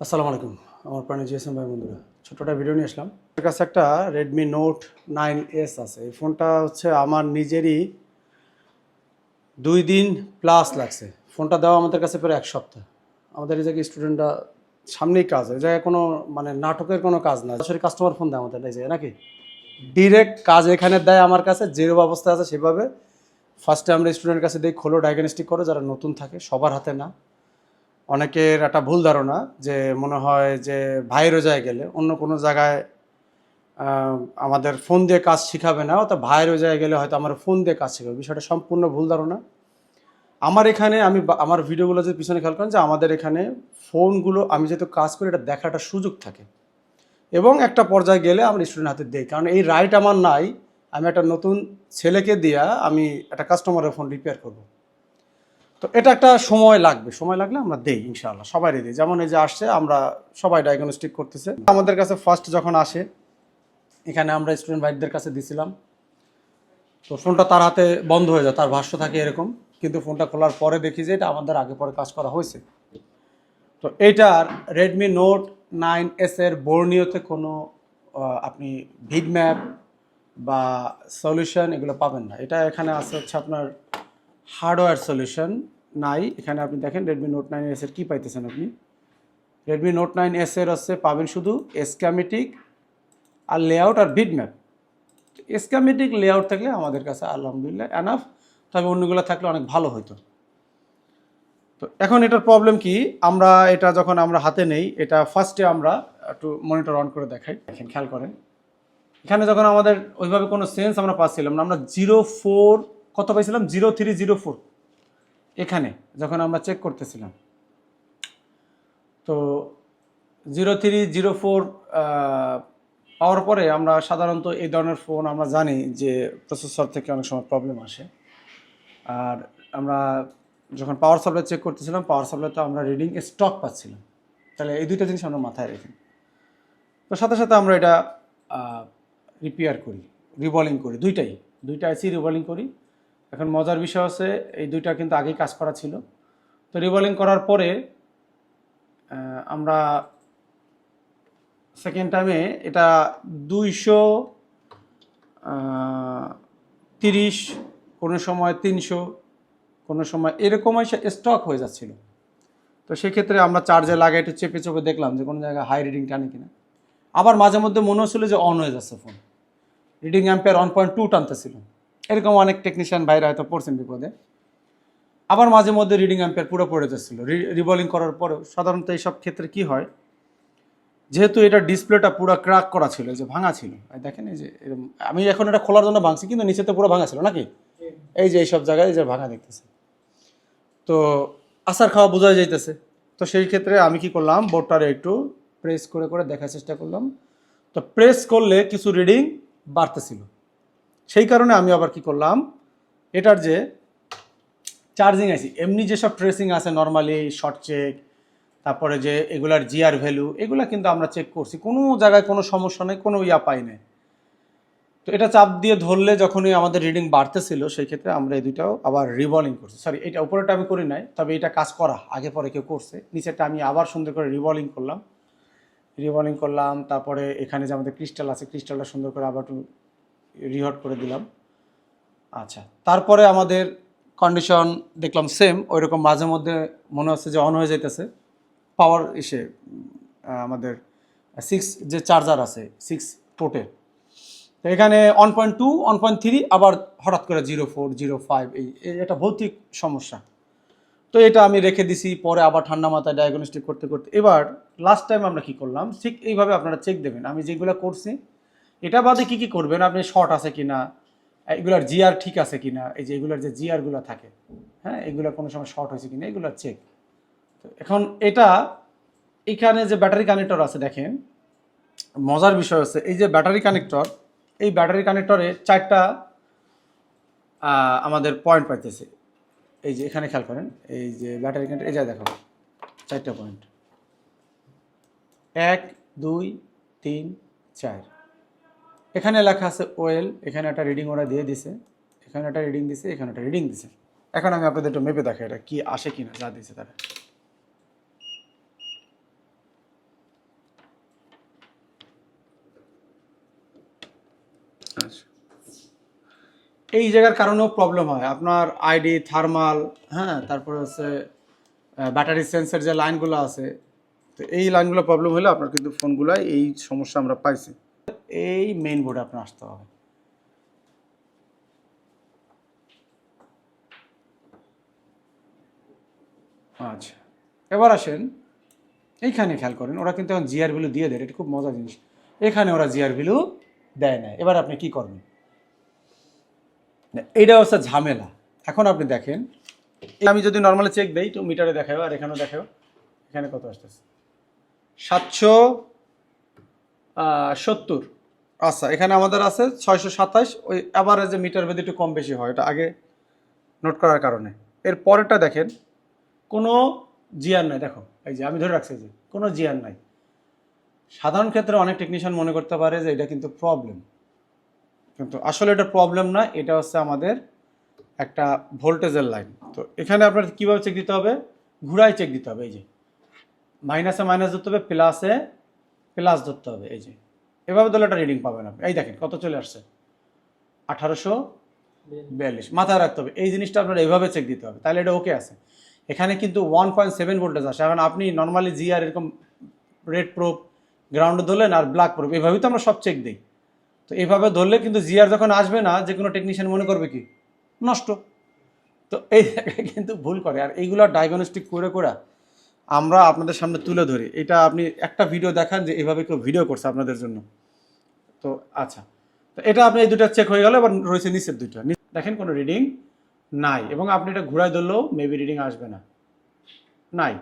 আসসালামু আলাইকুম আমার প্রাণী জিএসএম ভাই বন্ধুরা, ছোট্টটা ভিডিও নিয়ে আসলাম। আমার কাছে একটা রেডমি নোট 9S আছে। এই ফোনটা হচ্ছে আমার নিজেরই 2 দিন প্লাস লাগছে। ফোনটা দেওয়া আমাদের কাছে প্রায় 1 সপ্তাহ। আমাদের এই জায়গায় স্টুডেন্টরা সামনেই কাজ, এই জায়গায় কোনো মানে নাটকের কোনো কাজ না, সরাসরি কাস্টমার ফোন দেয় আমাদের এই জায়গায় নাকি ডিরেক্ট কাজ এখানে দেয় আমার কাছে, যেরকম অবস্থা আছে সেভাবে। ফার্স্টে আমরা স্টুডেন্টের কাছে দিই, খোলো ডায়াগনস্টিক করো, যারা নতুন থাকে সবার হাতে না। অনেকের একটা ভুল ধারণা যে মনে হয় যে ভাইয়েরও যায় গেলে অন্য কোনো জায়গায় আমাদের ফোন দিয়ে কাজ শিখাবে না, অর্থাৎ ভাইয়েরও যায় গেলে হয়তো আমার ফোন দিয়ে কাজ শিখাবে। বিষয়টা সম্পূর্ণ ভুল ধারণা। আমার এখানে আমার ভিডিওগুলো যদি পিছনে খেয়াল করেন যে আমাদের এখানে ফোনগুলো আমি যেহেতু কাজ করি এটা দেখার একটা সুযোগ থাকে, এবং একটা পর্যায়ে গেলে আমরা স্টুডেন্ট হাতে দিই, কারণ এই রাইট আমার নাই। আমি একটা নতুন ছেলেকে দিয়া আমি একটা কাস্টমারের ফোন রিপেয়ার করব। তো এটা একটা সময় লাগবে, সময় লাগলে আমরা দেই ইনশাআল্লাহ, সবাই দিই। যেমন এই যে আসছে, আমরা সবাই ডায়াগনস্টিক করতেছে আমাদের কাছে। ফার্স্ট যখন আসে এখানে আমরা স্টুডেন্ট ভাইদের কাছে দিছিলাম, তো ফোনটা তার হাতে বন্ধ হয়ে যায়, তার ভাষ্য থাকে এরকম। কিন্তু ফোনটা খোলার পরে দেখি যে এটা আমাদের আগে পরে কাজ করা হয়েছে। তো এইটার রেডমি নোট 9S এর বর্ণীয়তে কোনো আপনি ভিড ম্যাপ বা সলিউশন এগুলো পাবেন না। এটা এখানে আছে হচ্ছে আপনার হার্ডওয়্যার সলিউশন নাই। এখানে আপনি দেখেন রেডমি নোট 9S এর কী পাইতেছেন আপনি। রেডমি নোট 9S এর হচ্ছে পাবেন শুধু স্ক্যামেটিক আর লেআউট আর ভিড ম্যাপ। স্ক্যামেটিক লেআউট থাকলে আমাদের কাছে আলহামদুলিল্লাহ এনাফ, তবে অন্যগুলো থাকলে অনেক ভালো হতো। তো এখন এটার প্রবলেম কি, আমরা এটা যখন আমরা হাতে নেই, এটা ফার্স্টে আমরা একটু মনিটর অন করে দেখাই, দেখেন খেয়াল করেন। এখানে যখন আমাদের ওইভাবে কোনো সেন্স আমরা পাচ্ছিলাম না, আমরা 04 কত পাইছিলাম, 0304 এখানে যখন আমরা চেক করতেছিলাম। তো 0304 পাওয়ার পরে আমরা সাধারণত এই ধরনের ফোন আমরা জানি যে প্রসেসর থেকে অনেক সময় প্রবলেম আসে। আর আমরা যখন পাওয়ার সাপ্লাই চেক করতেছিলাম, পাওয়ার সাপ্লাইতে আমরা রিডিং স্টক পাচ্ছিলাম। তাহলে এই দুইটা জিনিস আমরা মাথায় রেখে, তো সাথে সাথে আমরা এটা রিপেয়ার করি, রিবলিং করি, দুইটা আইসি রিবলিং করি। এখন মজার বিষয় আছে, এই দুইটা কিন্তু আগেই কাজ করা ছিল। তো রিবলিং করার পরে আমরা সেকেন্ড টাইমে এটা 230, কোনো সময় 300, কোনো সময় এরকম এসে স্টক হয়ে যাচ্ছিল। তো সেক্ষেত্রে আমরা চার্জে লাগাই একটু চেপে চেপে দেখলাম যে কোনো জায়গায় হাই রিডিং টানে কিনা। আবার মাঝে মধ্যে মনে হচ্ছিল যে অন হয়ে যাচ্ছে ফোন, রিডিং অ্যাম্পিয়ার 1.2 টানতেছিল। এরকম অনেক টেকনিশিয়ান ভাইরা হয়তো পড়ছেন বিপদে। আবার মাঝে মধ্যে রিডিং অ্যাম্পিয়ার পুরো পড়ে যাচ্ছিলো রিবলিং করার পরেও। সাধারণত এইসব ক্ষেত্রে কি হয়, যেহেতু এটা ডিসপ্লেটা পুরো ক্র্যাক করা ছিল, যে ভাঙা ছিল, দেখেন এই যে আমি এখন এটা খোলার জন্য ভাঙছি, কিন্তু নিচে তো পুরো ভাঙা ছিল নাকি, এই যে এইসব জায়গায় যে ভাঙা দেখতেছে। তো আসার খাওয়া বোঝা যাইতেছে। তো সেই ক্ষেত্রে আমি কি করলাম, বোর্ডটারে একটু প্রেস করে করে দেখার চেষ্টা করলাম। তো প্রেস করলে কিছু রিডিং বাড়তেছিল। সেই কারণে আমি আবার কি করলাম, এটার যে চার্জিং আইসি, এমনি যেসব ট্রেসিং আছে নর্মালি শর্ট চেক, তারপরে যে এগুলার জিআর ভ্যালু, এগুলা কিন্তু আমরা চেক করছি, কোনো জায়গায় কোনো সমস্যা নেই, কোনো পাই নাই। তো এটা চাপ দিয়ে ধরলে যখনই আমাদের রিডিং বাড়তেছিল, সেই ক্ষেত্রে আমরা এই দুইটাও আবার রিবলিং করছি। সরি, এটা উপরেটা আমি করি নাই, তবে এটা কাজ করা আগে পরে কেউ করছে। নিচেরটা আমি আবার সুন্দর করে রিবলিং করলাম। তারপরে এখানে যে আমাদের ক্রিস্টাল আছে, ক্রিস্টালটা সুন্দর করে আবার একটু রিহট করে দিলাম। আচ্ছা, তারপরে আমাদের কন্ডিশন দেখলাম সেম ওইরকম। মাঝে মধ্যে মনে হচ্ছে যে অন হয়ে যাইতেছে পাওয়ার আমাদের 6 যে চার্জার আছে 6 পোর্টের। তো এখানে 1.2 1.3, আবার হঠাৎ করে 04 05, এটা ভৌতিক সমস্যা। তো এটা আমি রেখে দিছি, পরে আবার ঠান্ডা মাথায় ডায়াগনস্টিক করতে করতে এবার লাস্ট টাইম আমরা কি করলাম, ঠিক এইভাবে আপনারা চেক দেবেন আমি যেগুলো করছি। এটা বাদে কি করবেন, আপনি শর্ট আছে কিনা, এগুলার জিআর ঠিক আছে কিনা, এই যে এগুলার যে জিআরগুলো থাকে, হ্যাঁ, এগুলো কোনো সময় শর্ট হয়েছে কিনা, এগুলো চেক। তো এখন এটা এখানে যে ব্যাটারি কানেক্টর আছে, দেখেন মজার বিষয় হচ্ছে এই যে ব্যাটারি কানেক্টর, এই ব্যাটারি কানেক্টরে 4টা আমাদের পয়েন্ট পাইতেছে। এই যে এখানে খেয়াল করেন, এই যে ব্যাটারি কানেক্টর, এই যে দেখো 4টা পয়েন্ট, 1 2 3 4। এখানে লেখা আছে ওয়েল, এখানে একটা রিডিং ওরা দিয়ে দিছে, এখানে একটা রিডিং দিছে, এখানে একটা রিডিং দিছে। এখন আমি আপনাদের একটু মেপে দেখাই এটা কি আসে কিনা যা দিছে তারা। এই জায়গার কারণেও প্রবলেম হয় আপনার আইডি থার্মাল, হ্যাঁ, তারপরে হচ্ছে ব্যাটারি সেন্সের যে লাইনগুলো আছে, তো এই লাইনগুলো প্রবলেম হলে আপনার কিন্তু ফোনগুলোয় এই সমস্যা আমরা পাইছি। এই মেইন বোর্ডে আপনার আসতে হবে। আচ্ছা, এবার আসেন এইখানে খেয়াল করেন, ওরা কিন্তু এখন জিআর ভ্যালু দিয়ে দেয়, এটা খুব মজার জিনিস। এখানে ওরা জিআর ভ্যালু দেয় না। এবার আপনি কি করবেন, এইটা হচ্ছে ঝামেলা। এখন আপনি দেখেন, আমি যদি নর্মালি চেক দেই তো মিটারে দেখাও আর এখানেও দেখাও, এখানে কত আসতেছে 770। আচ্ছা, এখানে আমাদের আছে 627। ওই অ্যাভারেজে মিটার ভেদে একটু কম বেশি হয়, এটা আগে নোট করার কারণে। এর পরেরটা দেখেন, কোনো জিআর নাই। দেখো এই যে আমি ধরে রাখছি যে কোনো জিআর নাই। সাধারণ ক্ষেত্রে অনেক টেকনিশিয়ান মনে করতে পারে যে এটা কিন্তু প্রবলেম, কিন্তু আসলে এটা প্রবলেম না, এটা হচ্ছে আমাদের একটা ভোল্টেজের লাইন। তো এখানে আপনার কীভাবে চেক দিতে হবে, ঘুরাই চেক দিতে হবে। এই যে মাইনাসে মাইনাস ধরতে হবে, প্লাসে প্লাস ধরতে হবে। এই যে এভাবে ধরলে একটা রিডিং পাবেন আপনি। এই দেখেন কত চলে আসছে, 1842। মাথায় রাখতে হবে এই জিনিসটা আপনার এইভাবে চেক দিতে হবে, তাহলে এটা ওকে আছে। এখানে কিন্তু 1.7 ভোল্টেজ আসে। এখন আপনি নর্মালি জিআর এরকম রেড প্রোপ গ্রাউন্ড ধরলেন আর ব্ল্যাক প্রোপ, এভাবেই তো আমরা সব চেক দিই। তো এইভাবে ধরলে কিন্তু জিআর যখন আসবে না, যে কোনো টেকনিশিয়ান মনে করবে কি নষ্ট। তো এই জায়গায় কিন্তু ভুল করে, আর এইগুলো ডায়াগনস্টিক করে করে আমরা আপনাদের সামনে তুলে ধরি। এটা আপনি একটা ভিডিও দেখান যে এইভাবে কেউ ভিডিও করছে আপনাদের জন্য। তো আচ্ছা, তো এটা আপনি এই দুটো চেক হয়ে গেল। এবার রয়েছে নিচের দুটো, দেখেন কোনো রিডিং নাই, এবং আপনি এটা ঘুরাই ধরলেও মেবি রিডিং আসবে না, নাই।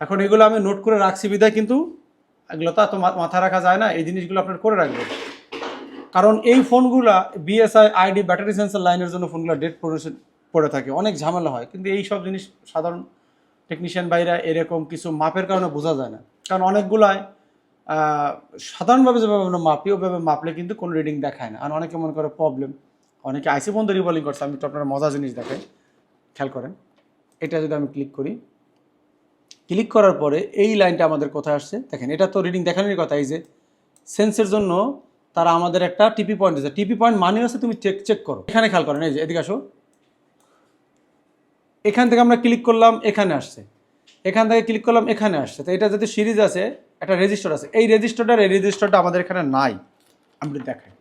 এখন এগুলো আমি নোট করে রাখছি বিদায়, কিন্তু এগুলো তো এত মাথায় রাখা যায় না, এই জিনিসগুলো আপনার করে রাখবেন। কারণ এই ফোনগুলা বিএসআই আইডি ব্যাটারি সেন্সর লাইনের জন্য ফোনগুলো ডেট পড়ে থাকে, অনেক ঝামেলা হয়। কিন্তু এই সব জিনিস সাধারণ টেকনিশিয়ান বাইরা এরকম কিছু মাপের কারণে বোঝা যায় না। কারণ অনেকগুলাই সাধারণভাবে যেভাবে আমরা মাপি ওভাবে মাপলে কিন্তু কোনো রিডিং দেখায় না। আর অনেকে মনে করে প্রবলেম, অনেকে আইসি বন্ধ রিভলিং করছে। আমি তো আপনার মজার জিনিস দেখাই, খেয়াল করেন। এটা যদি আমি ক্লিক করি, ক্লিক করার পরে এই লাইনটা আমাদের কোথায় আসছে দেখেন। এটা তো রিডিং দেখানোর কথা। এই যে সেন্সের জন্য তারা আমাদের একটা টিপি পয়েন্ট দিয়েছে। টিপি পয়েন্ট মানে হচ্ছে তুমি চেক করো। এখানে খেয়াল করেন, এই যে এদিকে আসো, এখান থেকে আমরা ক্লিক করলাম এখানে আসছে, এখান থেকে ক্লিক করলাম এখানে আসছে। তো এটা যদি সিরিজ আছে, একটা রেজিস্টার আছে, এই রেজিস্টারটা আমাদের এখানে নাই। আমি দেখাই,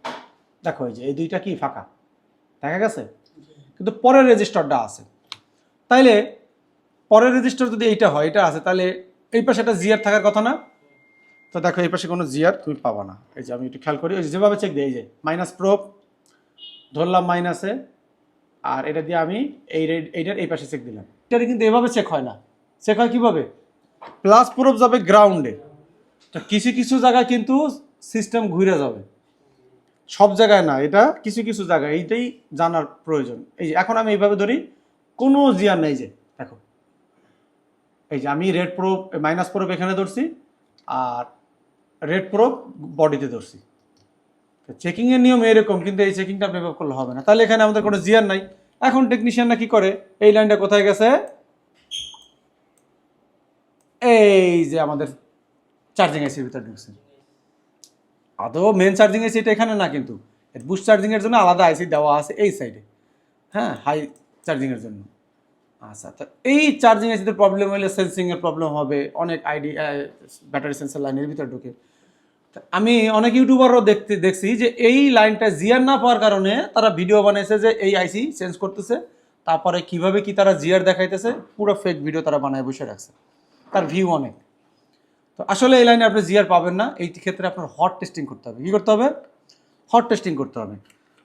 দেখো এই যে এই দুইটা কি ফাঁকা দেখা গেছে, কিন্তু পরের রেজিস্টারটা আছে। তাইলে পরের রেজিস্টার যদি এইটা হয়, এটা আছে, তাহলে এই পাশে একটা জিআর থাকার কথা না? তো দেখো এই পাশে কোনো জিআর তুমি পাবা না। এই যে আমি একটু খেয়াল করি, ওই যেভাবে চেক দিই, এই যে মাইনাস প্রোব ধরলাম মাইনাসে, আর এটা দিয়ে আমি এইটার এই পাশে চেক দিলাম। এটা কিন্তু এভাবে চেক হয় না, চেক হয় কীভাবে, প্লাস প্রোব যাবে গ্রাউন্ডে। তো কিছু কিছু জায়গায় কিন্তু সিস্টেম ঘুরে যাবে, সব জায়গায় না, এটা কিছু কিছু জায়গায়, এইটাই জানার প্রয়োজন। এই যে এখন আমি এইভাবে ধরি, কোনো জিআর নেই। যে দেখো এই যে আমি রেড প্রোব মাইনাস প্রোব এখানে ধরছি, আর রেড প্রোব বডিতে ধরছি। চেকিংয়ের নিয়ম এরকম, কিন্তু এই চেকিংটা আপনি করলে হবে না। তাহলে এখানে আমাদের কোনো জিআর নাই। এখন টেকনিশিয়ানরা কি করে, এই লাইনটা কোথায় গেছে, এই যে আমাদের চার্জিং আইসির ভিতরে ঢুকছে। আদৌ মেন চার্জিং আইসি এটা এখানে না, কিন্তু বুস্ট চার্জিংয়ের জন্য আলাদা আইসি দেওয়া আছে এই সাইডে, হ্যাঁ, হাই চার্জিংয়ের জন্য। আচ্ছা, তো এই চার্জিং আইসিতে প্রবলেম হলে সেন্সিংয়ের প্রবলেম হবে, অনেক আইডি ব্যাটারি সেন্সর লাইনের ভিতরে ঢুকে। আমি অনেক ইউটিউবারও দেখছি যে এই লাইনটা জিআর না পাওয়ার কারণে তারা ভিডিও বানাইছে যে এই আইসি চেঞ্জ করতেছে, তারপরে কিভাবে কি তারা জিআর দেখাইতেছে, পুরো ফেক ভিডিও তারা বানায় বসে রাখছে, তার ভিউ অনেক। তো আসলে এই লাইনে আপনি জিআর পাবেন না। এই ক্ষেত্রে আপনার হট টেস্টিং করতে হবে। কী করতে হবে, হট টেস্টিং করতে হবে।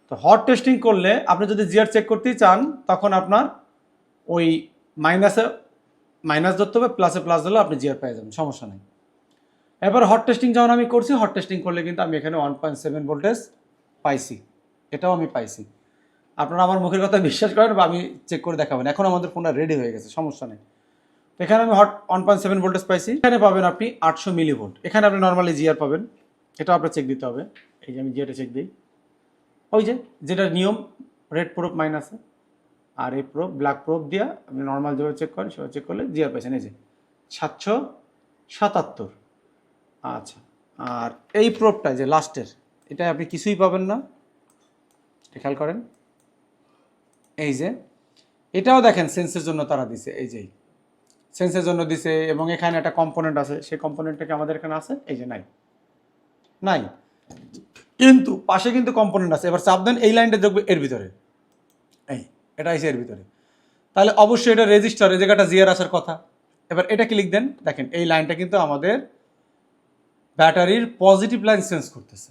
তো হট টেস্টিং করলে আপনি যদি জিআর চেক করতেই চান, তখন আপনার ওই মাইনাসে মাইনাস ধরতে হবে, প্লাসে প্লাস ধরলে আপনি জিআর পেয়ে যাবেন, সমস্যা নেই। এবার হট টেস্টিং যখন আমি করছি, হট টেস্টিং করলে কিন্তু আমি এখানে 1.7 ভোল্টেজ পাইছি, এটাও আমি পাইছি। আপনারা আমার মুখের কথা বিশ্বাস করেন বা আমি চেক করে দেখাবেন। এখন আমাদের ফোনটা রেডি হয়ে গেছে, সমস্যা নেই। এখানে আমি 1.7 ভোল্টেজ পাইছি। এখানে পাবেন আপনি 800 মিলিভোল্ট। এখানে আপনি নর্মালি জিআর পাবেন, এটাও আপনার চেক দিতে হবে। এই যে আমি জিআরটা চেক দিই, ওই যে যেটা নিয়ম, রেড প্রোব মাইনাসে আর এই প্রোব ব্ল্যাক প্রোব দিয়ে আপনি নর্মাল যেভাবে চেক করেন সেভাবে চেক করলে জিআর পাইছেন। এই যে 777। আচ্ছা, আর এই প্রোবটা যে লাস্টের, এটা আপনি কিছুই পাবেন না, খেয়াল করেন। এই যে এটাও দেখেন সেন্সের জন্য তারা দিছে, এই যে সেন্সের জন্য দিছে, এবং এখানে একটা কম্পোনেন্ট আছে, সেই কম্পোনেন্টটা কি আমাদের এখানে আছে? এই যে নাই, নাই, কিন্তু পাশে কিন্তু কম্পোনেন্ট আছে। এবার চাপ দেন, এই লাইনটা দেখবে এর ভিতরে, এই এটা আছে এর ভিতরে, তাহলে অবশ্যই এটা রেজিস্টার, এই জায়গাটা জিয়ার আসার কথা। এবার এটা ক্লিক দেন, দেখেন এই লাইনটা কিন্তু আমাদের ব্যাটারির পজিটিভ লাইন সেন্স করতেছে।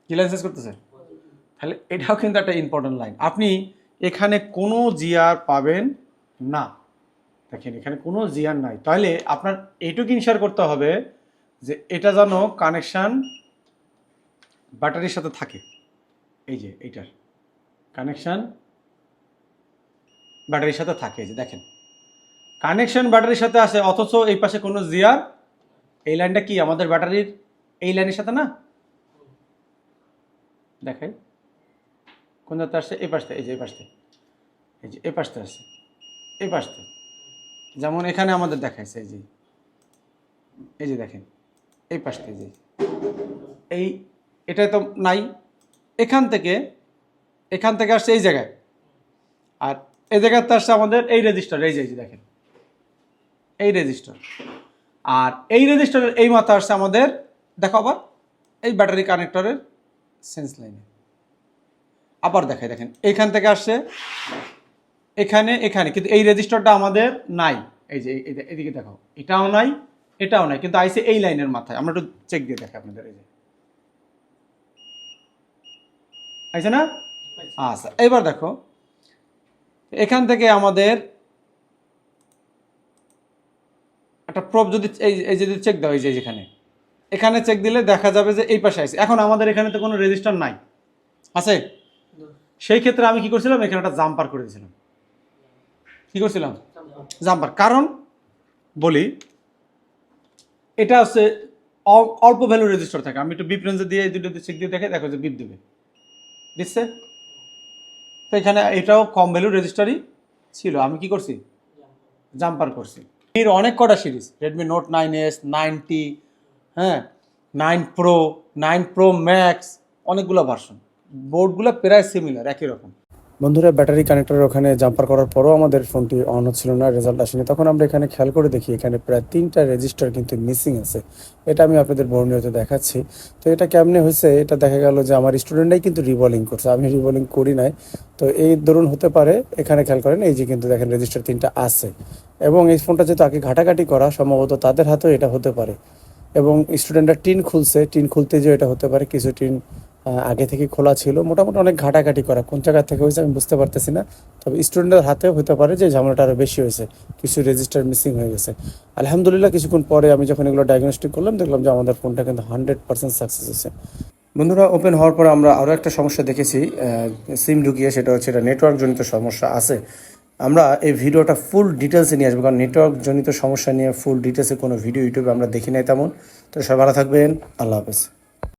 কি লাইন সেন্স করতেছে? তাহলে এটাও কিন্তু একটা ইম্পর্টেন্ট লাইন। আপনি এখানে কোনো জিআর পাবেন না, দেখেন এখানে কোনো জিআর নাই। তাহলে আপনার এইটুকু ইনশিওর করতে হবে যে এটা যেন কানেকশান ব্যাটারির সাথে থাকে। এই যে এইটার কানেকশান ব্যাটারির সাথে থাকে, এই যে দেখেন কানেকশন ব্যাটারির সাথে আসে, অথচ এই পাশে কোনো জিআর, এই লাইনটা কি আমাদের ব্যাটারির এই লাইনের সাথে না? দেখাই কোন জায়গাতে আসছে? এই পাশে, এই যে এই পাশে, এই যে এই পাশে আসছে, এই পাশে। যেমন এখানে আমাদের দেখাইছে, এই যে এই যে দেখেন এই পাশে, এই যে এই এটাই তো নাই। এখান থেকে আসছে এই জায়গায়, আর এই জায়গাতে আসছে আমাদের এই রেজিস্টার, এই যে দেখেন এই রেজিস্টার, আর এই রেজিস্টারের এই মাথা আসছে আমাদের, দেখো আবার এই ব্যাটারি কানেক্টরের সেন্স লাইনে। আবার দেখাই, দেখেন এইখান থেকে আসছে এখানে, কিন্তু এই রেজিস্টারটা আমাদের নাই। এই যে এদিকে দেখো, এটাও নাই, এটাও নাই, কিন্তু আইসে এই লাইনের মাথায়। আমরা একটু চেক দিয়ে দেখাই আপনাদের, এই যে আইসে না? আচ্ছা, এবার দেখো এখান থেকে আমাদের একটা প্রব যদি এই যদি চেক দাও, এই যে এখানে চেক দিলে দেখা যাবে যে এই পাশে আছে। এখন আমাদের এখানে তো কোনো রেজিস্টার নাই, আছে? সেই ক্ষেত্রে আমি কি করছিলাম, এখানে একটা জাম্পার করে দিয়েছিলাম। কি করছিলাম? জাম্পার। কারণ বলি, এটা হচ্ছে অল্প ভ্যালু রেজিস্টার থাকে। আমি একটু বিপ রেঞ্জে দিয়ে এই দুটো চেক দিয়ে দেখে, দেখো যে বিপ দেবে, দিচ্ছে। তো এখানে এটাও কম ভ্যালু রেজিস্টারই ছিল, আমি কি করছি? জাম্পার করছি। এর অনেক কটা series, Redmi note 9S, 9T, হ্যাঁ 9 Pro, 9 Pro Max, অনেকগুলো ভার্সন। বোর্ডগুলো প্রায় সিমিলার, একই রকম। বন্ধুরা, ব্যাটারি কানেক্টরের ওখানে জাম্পার করার পরও আমাদের ফোনটি অন হচ্ছিল না, রেজাল্ট আসেনি। তখন আমরা এখানে খেয়াল করে দেখি, এখানে প্রায় 3টা রেজিস্টার কিন্তু মিসিং আছে। এটা আমি আপনাদের বর্ণিয়তে দেখাচ্ছি। তো এটা কেমনে হয়েছে? এটা দেখা গেল যে আমার স্টুডেন্টরাই কিন্তু রিভলিং করছে, আমি রিভলিং করি নাই। তো এই ধরুন হতে পারে। এখানে খেয়াল করেন, এই যে কিন্তু দেখেন রেজিস্টার 3টা আছে, এবং এই ফোনটা যেহেতু আগে ঘাটাঘাটি করা, সম্ভবত তাদের হাতেও এটা হতে পারে। এবং স্টুডেন্টরা টিন খুলছে, টিন খুলতে যে এটা হতে পারে, কিছু টিন আগে থেকে খোলা ছিল। মোটামুটি অনেক ঘাটাঘাটি করা, কোন জায়গা থেকে হয়েছে আমি বুঝতে পারতেছি না। তবে স্টুডেন্টের হাতেও হতে পারে যে ঝামেলাটা আরও বেশি হয়েছে, কিছু রেজিস্টার মিসিং হয়ে গেছে। আলহামদুলিল্লাহ কিছুক্ষণ পরে আমি যখন এগুলো ডায়াগনস্টিক করলাম, দেখলাম যে আমাদের ফোনটা কিন্তু 100% সাকসেস হয়েছে। বন্ধুরা, ওপেন হওয়ার পরে আমরা আরও একটা সমস্যা দেখেছি সিম ঢুকিয়ে, সেটা হচ্ছে এটা নেটওয়ার্ক জনিত সমস্যা আছে। আমরা এই ভিডিওটা ফুল ডিটেলসে নিয়ে আসবো, কারণ নেটওয়ার্ক জনিত সমস্যা নিয়ে ফুল ডিটেলসে কোনো ভিডিও ইউটিউবে আমরা দেখি নাই তেমন। তো সবাই ভালো থাকবেন, আল্লাহ হাফেজ।